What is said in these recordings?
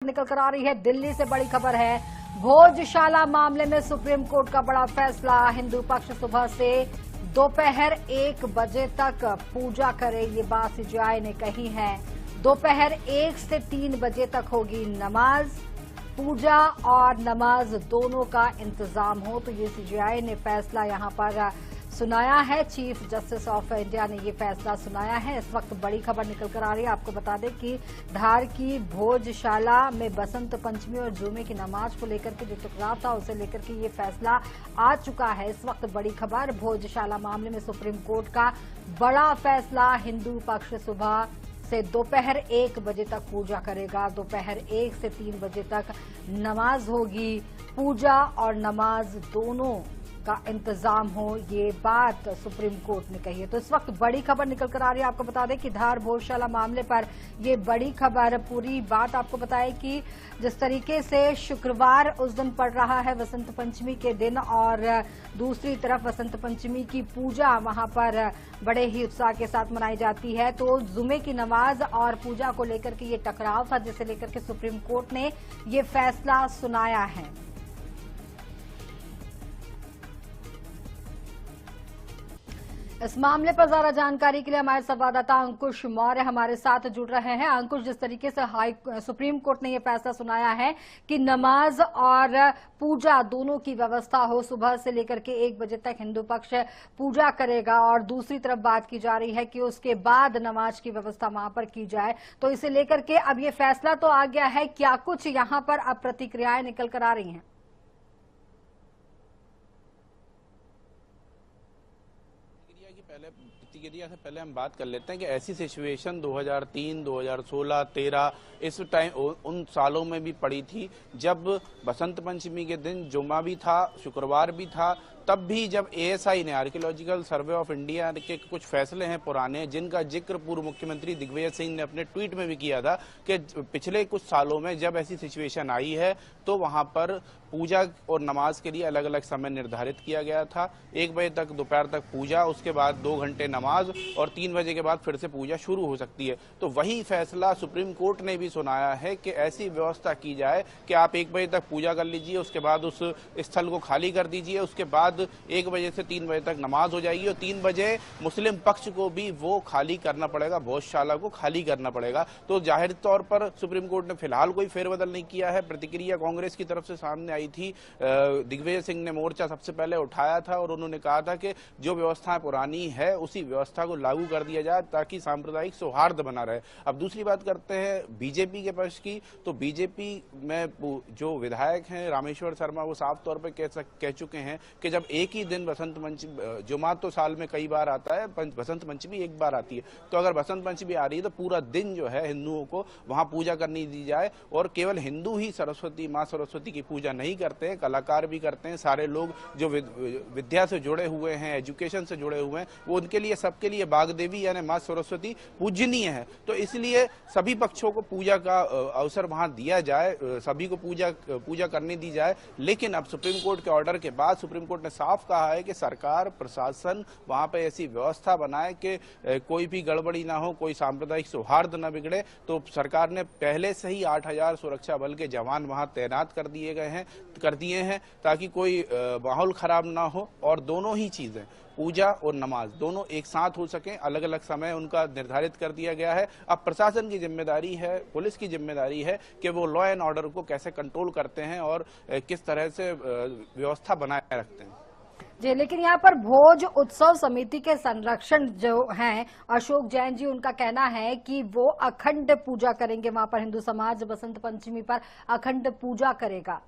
निकल कर आ रही है। दिल्ली से बड़ी खबर है। भोजशाला मामले में सुप्रीम कोर्ट का बड़ा फैसला। हिंदू पक्ष सुबह से दोपहर 1 बजे तक पूजा करे, ये बात सीजेआई ने कही है। दोपहर 1 से 3 बजे तक होगी नमाज। पूजा और नमाज दोनों का इंतजाम हो, तो ये सीजेआई ने फैसला यहां पर सुनाया है। चीफ जस्टिस ऑफ इंडिया ने ये फैसला सुनाया है। इस वक्त बड़ी खबर निकल कर आ रही है। आपको बता दें कि धार की भोजशाला में बसंत पंचमी और जुमे की नमाज को लेकर के जो टकराव था, उसे लेकर के ये फैसला आ चुका है। इस वक्त बड़ी खबर, भोजशाला मामले में सुप्रीम कोर्ट का बड़ा फैसला। हिंदू पक्ष सुबह से दोपहर 1 बजे तक पूजा करेगा। दोपहर 1 से 3 बजे तक नमाज होगी। पूजा और नमाज दोनों का इंतजाम हो, ये बात सुप्रीम कोर्ट ने कही है। तो इस वक्त बड़ी खबर निकल कर आ रही है। आपको बता दें कि धार भोजशाला मामले पर ये बड़ी खबर, पूरी बात आपको बताएं कि जिस तरीके से शुक्रवार उस दिन पड़ रहा है वसंत पंचमी के दिन, और दूसरी तरफ वसंत पंचमी की पूजा वहां पर बड़े ही उत्साह के साथ मनाई जाती है। तो जुमे की नमाज और पूजा को लेकर के ये टकराव था, जिसे लेकर के सुप्रीम कोर्ट ने ये फैसला सुनाया है। इस मामले पर ज्यादा जानकारी के लिए हमारे संवाददाता अंकुश मौर्य हमारे साथ जुड़ रहे हैं। अंकुश, जिस तरीके से सुप्रीम कोर्ट ने यह फैसला सुनाया है कि नमाज और पूजा दोनों की व्यवस्था हो, सुबह से लेकर के 1 बजे तक हिंदू पक्ष पूजा करेगा, और दूसरी तरफ बात की जा रही है कि उसके बाद नमाज की व्यवस्था वहां पर की जाए, तो इसे लेकर के अब ये फैसला तो आ गया है। क्या कुछ यहां पर अब प्रतिक्रियाएं निकल कर आ रही हैं? प्रतिक्रिया से पहले हम बात कर लेते हैं कि ऐसी सिचुएशन 2003, 2016, 13 इस टाइम उन सालों में भी पड़ी थी, जब बसंत पंचमी के दिन जुमा भी था, शुक्रवार भी था। तब भी जब एएसआई ने, आर्कियोलॉजिकल सर्वे ऑफ इंडिया के कुछ फैसले हैं पुराने, जिनका जिक्र पूर्व मुख्यमंत्री दिग्विजय सिंह ने अपने ट्वीट में भी किया था कि पिछले कुछ सालों में जब ऐसी सिचुएशन आई है तो वहां पर पूजा और नमाज के लिए अलग अलग समय निर्धारित किया गया था। 1 बजे तक दोपहर तक पूजा, उसके बाद 2 घंटे नमाज, और 3 बजे के बाद फिर से पूजा शुरू हो सकती है। तो वही फैसला सुप्रीम कोर्ट ने भी सुनाया है कि ऐसी व्यवस्था की जाए कि आप 1 बजे तक पूजा कर लीजिए, उसके बाद उस स्थल को खाली कर दीजिए, उसके बाद 1 बजे से 3 बजे तक नमाज हो जाएगी, और 3 बजे मुस्लिम पक्ष को भी वो खाली करना पड़ेगा, भोजशाला को खाली करना पड़ेगा। तो जाहिर तौर पर सुप्रीम कोर्ट ने फिलहाल कोई फेरबदल नहीं किया है। प्रतिक्रिया कांग्रेस की तरफ से सामने आई थी। दिग्विजय सिंह ने मोर्चा सबसे पहले उठाया था और उन्होंने कहा था कि जो व्यवस्था पुरानी है उसी व्यवस्था को लागू कर दिया जाए ताकि सांप्रदायिक सौहार्द बना रहे। अब दूसरी बात करते हैं बीजेपी के पक्ष की। तो बीजेपी में जो विधायक हैं रामेश्वर शर्मा, वो साफ तौर पर कह चुके हैं कि जब एक ही दिन बसंत पंचमी, जुमा तो साल में कई बार आता है, बसंत पंचमी एक बार आती है, तो अगर बसंत पंचमी आ रही है तो पूरा दिन जो है हिंदुओं को वहां पूजा करनी दी जाए। और केवल हिंदू ही सरस्वती, माँ सरस्वती की पूजा नहीं करते हैं, कलाकार भी करते हैं। सारे लोग जो विद्या से जुड़े हुए हैं, एजुकेशन से जुड़े हुए हैं, वो उनके लिए, सबके लिए बागदेवी यानी माँ सरस्वती पूजनीय है। तो इसलिए सभी पक्षों को पूजा का अवसर वहां दिया जाए, सभी को पूजा करने दी जाए। लेकिन अब सुप्रीम कोर्ट के ऑर्डर के बाद सुप्रीम कोर्ट ने साफ कहा है कि सरकार, प्रशासन वहां पर ऐसी व्यवस्था बनाए कि कोई भी गड़बड़ी ना हो, कोई सांप्रदायिक सौहार्द न बिगड़े। तो सरकार ने पहले से ही 8000 सुरक्षा बल के जवान वहां तैनात कर दिए हैं ताकि कोई माहौल खराब ना हो, और दोनों ही चीजें, पूजा और नमाज दोनों एक साथ हो सकें। अलग अलग समय उनका निर्धारित कर दिया गया है। अब प्रशासन की जिम्मेदारी है, पुलिस की जिम्मेदारी है कि वो लॉ एंड ऑर्डर को कैसे कंट्रोल करते हैं और किस तरह से व्यवस्था बनाए रखते हैं। जी, लेकिन यहाँ पर भोज उत्सव समिति के संरक्षण जो हैं अशोक जैन जी, उनका कहना है कि वो अखंड पूजा करेंगे। वहां पर हिंदू समाज बसंत पंचमी पर अखंड पूजा करेगा।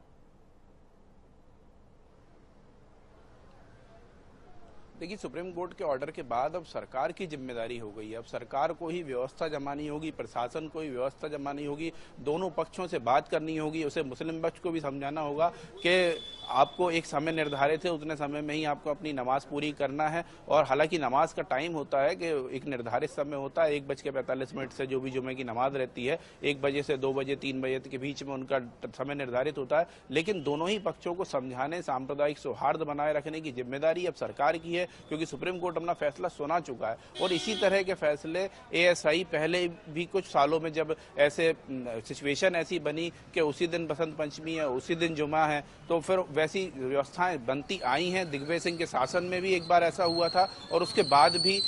देखिए, सुप्रीम कोर्ट के ऑर्डर के बाद अब सरकार की जिम्मेदारी हो गई है। अब सरकार को ही व्यवस्था जमानी होगी, प्रशासन को ही व्यवस्था जमानी होगी, दोनों पक्षों से बात करनी होगी। उसे मुस्लिम पक्ष को भी समझाना होगा कि आपको एक समय निर्धारित है, उतने समय में ही आपको अपनी नमाज पूरी करना है। और हालांकि नमाज का टाइम होता है कि एक निर्धारित समय होता है, 1:45 से जो भी जुमे की नमाज रहती है, 1 बजे से 2 बजे 3 बजे के बीच में उनका समय निर्धारित होता है। लेकिन दोनों ही पक्षों को समझाने, सांप्रदायिक सौहार्द बनाए रखने की जिम्मेदारी अब सरकार की है। क्योंकि सुप्रीम कोर्ट अपना फैसला सुना चुका है। और इसी तरह के फैसले एएसआई पहले भी कुछ सालों में जब ऐसे सिचुएशन ऐसी बनी कि उसी दिन बसंत पंचमी है, उसी दिन जुमा है, तो फिर वैसी व्यवस्थाएं बनती आई हैं। दिग्विजय सिंह के शासन में भी एक बार ऐसा हुआ था और उसके बाद भी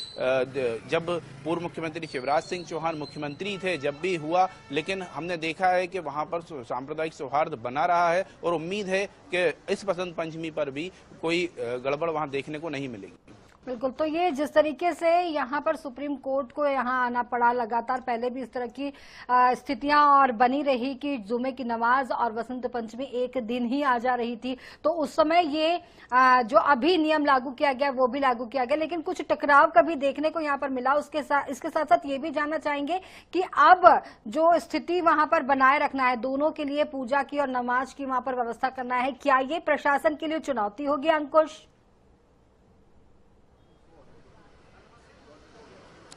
जब पूर्व मुख्यमंत्री शिवराज सिंह चौहान मुख्यमंत्री थे जब भी हुआ, लेकिन हमने देखा है कि वहां पर सांप्रदायिक सौहार्द बना रहा है और उम्मीद है कि इस बसंत पंचमी पर भी कोई गड़बड़ वहां देखने को नहीं मिलेगी। बिल्कुल, तो ये जिस तरीके से यहाँ पर सुप्रीम कोर्ट को यहाँ आना पड़ा, लगातार पहले भी इस तरह की स्थितियां और बनी रही कि जुमे की नमाज और बसंत पंचमी एक दिन ही आ जा रही थी, तो उस समय ये जो अभी नियम लागू किया गया वो भी लागू किया गया, लेकिन कुछ टकराव कभी देखने को यहाँ पर मिला। इसके साथ साथ ये भी जानना चाहेंगे कि अब जो स्थिति वहां पर बनाए रखना है, दोनों के लिए पूजा की और नमाज की वहां पर व्यवस्था करना है, क्या ये प्रशासन के लिए चुनौती होगी अंकुश?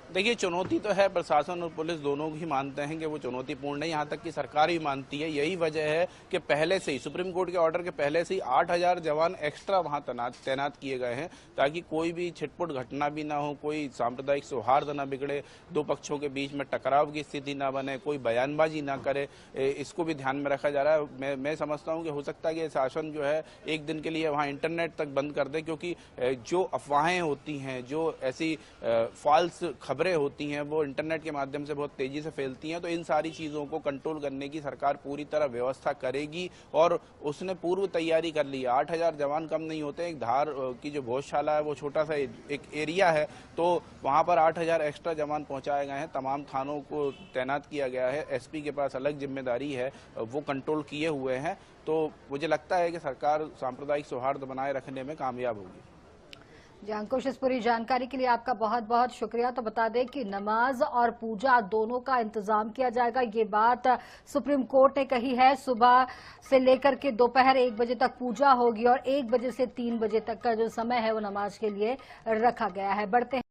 देखिए, चुनौती तो है, प्रशासन और पुलिस दोनों ही मानते हैं कि वो चुनौतीपूर्ण है, यहाँ तक कि सरकार भी मानती है। यही वजह है कि पहले से ही सुप्रीम कोर्ट के ऑर्डर के पहले से ही 8,000 जवान एक्स्ट्रा वहाँ तैनात किए गए हैं, ताकि कोई भी छिटपुट घटना भी ना हो, कोई सांप्रदायिक सौहार्द ना बिगड़े, दो पक्षों के बीच में टकराव की स्थिति ना बने, कोई बयानबाजी ना करे। इसको भी ध्यान में रखा जा रहा है। मैं समझता हूँ कि हो सकता है कि शासन जो है एक दिन के लिए वहाँ इंटरनेट तक बंद कर दे, क्योंकि जो अफवाहें होती हैं, जो ऐसी फॉल्स खबरें होती हैं, वो इंटरनेट के माध्यम से बहुत तेजी से फैलती हैं। तो इन सारी चीजों को कंट्रोल करने की सरकार पूरी तरह व्यवस्था करेगी और उसने पूर्व तैयारी कर ली है। 8,000 जवान कम नहीं होते। एक धार की जो भोजशाला है वो छोटा सा एक एरिया है, तो वहां पर 8,000 एक्स्ट्रा जवान पहुंचाए गए हैं। तमाम थानों को तैनात किया गया है। एसपी के पास अलग जिम्मेदारी है, वो कंट्रोल किए हुए हैं। तो मुझे लगता है कि सरकार सांप्रदायिक सौहार्द बनाए रखने में कामयाब होगी। जी अंकुश, इस पूरी जानकारी के लिए आपका बहुत बहुत शुक्रिया। तो बता दें कि नमाज और पूजा दोनों का इंतजाम किया जाएगा, ये बात सुप्रीम कोर्ट ने कही है। सुबह से लेकर के दोपहर 1 बजे तक पूजा होगी और 1 बजे से 3 बजे तक का जो समय है वो नमाज के लिए रखा गया है। बढ़ते हैं